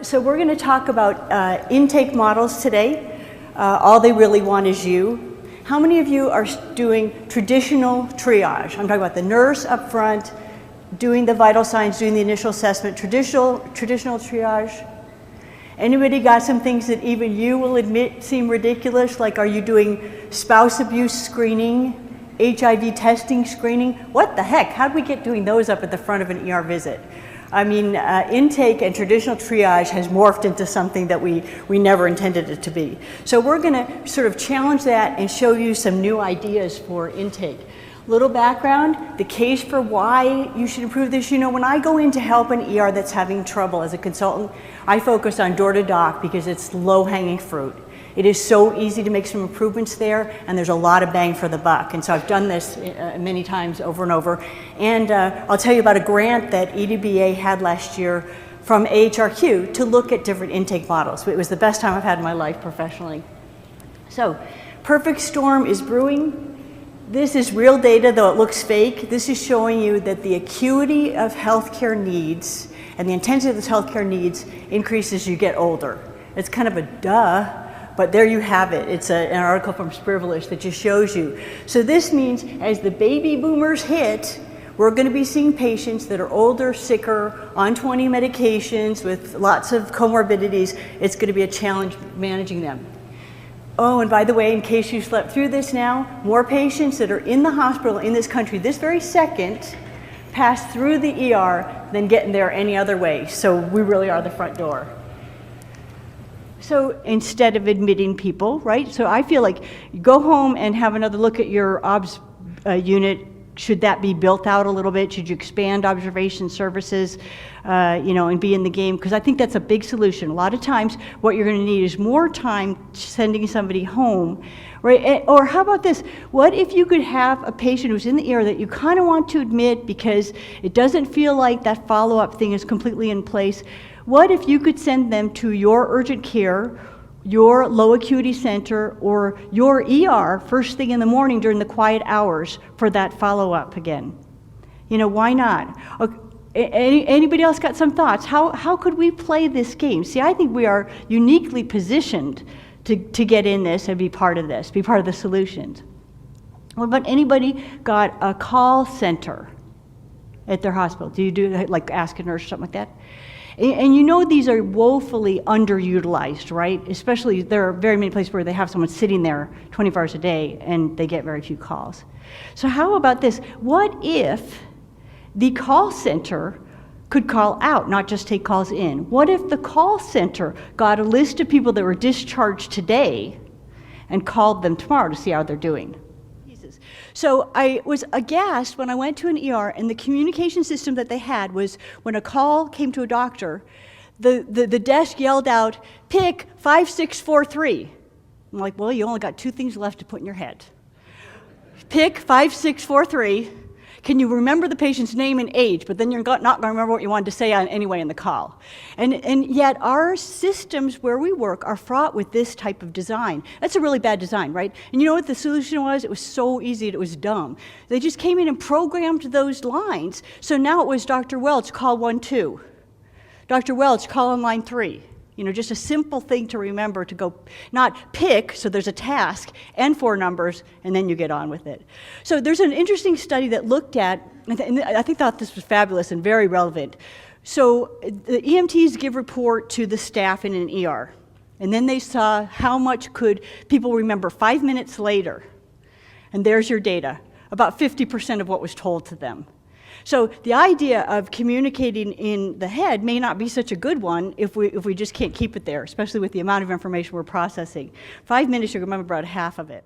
So we're going to talk about intake models today. All they really want is you. How many of you are doing traditional triage? I'm talking about the nurse up front, doing the vital signs, doing the initial assessment, traditional triage. Anybody got some things that even you will admit seem ridiculous? Like, are you doing spouse abuse screening, HIV testing screening? What the heck? How'd we get doing those up at the front of an ER visit? I mean, intake and traditional triage has morphed into something that we never intended it to be. So we're going to sort of challenge that and show you some new ideas for intake. Little background, the case for why you should improve this. You know, when I go in to help an ER that's having trouble as a consultant, I focus on door to doc because it's low-hanging fruit. It is so easy to make some improvements there, and there's a lot of bang for the buck. And so I've done this many times over and over. And I'll tell you about a grant that EDBA had last year from AHRQ to look at different intake models. It was the best time I've had in my life professionally. So, perfect storm is brewing. This is real data, though it looks fake. This is showing you that the acuity of healthcare needs and the intensity of those healthcare needs increases as you get older. It's kind of a duh. But there you have it. It's an article from Sprivilege that just shows you. So this means as the baby boomers hit, we're going to be seeing patients that are older, sicker, on 20 medications with lots of comorbidities. It's going to be a challenge managing them. Oh, and by the way, in case you slept through this now, more patients that are in the hospital in this country this very second pass through the ER than getting there any other way. So we really are the front door. So instead of admitting people, right? So I feel like you go home and have another look at your OBS unit. Should that be built out a little bit? Should you expand observation services, and be in the game? Because I think that's a big solution. A lot of times what you're going to need is more time sending somebody home, right? Or how about this? What if you could have a patient who's in the ER that you kind of want to admit because it doesn't feel like that follow-up thing is completely in place? What if you could send them to your urgent care, your low acuity center, or your ER first thing in the morning during the quiet hours for that follow-up again? You know, why not? Anybody else got some thoughts? How could we play this game? See, I think we are uniquely positioned to get in this and be part of this, be part of the solutions. What about anybody got a call center at their hospital? Do you do, like, ask a nurse or something like that? And you know these are woefully underutilized, right? Especially there are very many places where they have someone sitting there 24 hours a day and they get very few calls. So how about this? What if the call center could call out, not just take calls in? What if the call center got a list of people that were discharged today and called them tomorrow to see how they're doing? So I was aghast when I went to an ER, and the communication system that they had was when a call came to a doctor, the desk yelled out, "Pick 5643. I'm like, well, you only got two things left to put in your head. Pick 5643. Can you remember the patient's name and age? But then you're not going to remember what you wanted to say anyway in the call. And yet our systems where we work are fraught with this type of design. That's a really bad design, right? And you know what the solution was? It was so easy, it was dumb. They just came in and programmed those lines. So now it was Dr. Welch, call 12. Dr. Welch, call on line 3. You know, just a simple thing to remember, to go, not pick, so there's a task, and 4 numbers, and then you get on with it. So there's an interesting study that looked at, and I thought this was fabulous and very relevant. So the EMTs give report to the staff in an ER, and then they saw how much could people remember 5 minutes later. And there's your data, about 50% of what was told to them. So the idea of communicating in the head may not be such a good one if we just can't keep it there, especially with the amount of information we're processing. 5 minutes, you remember about half of it.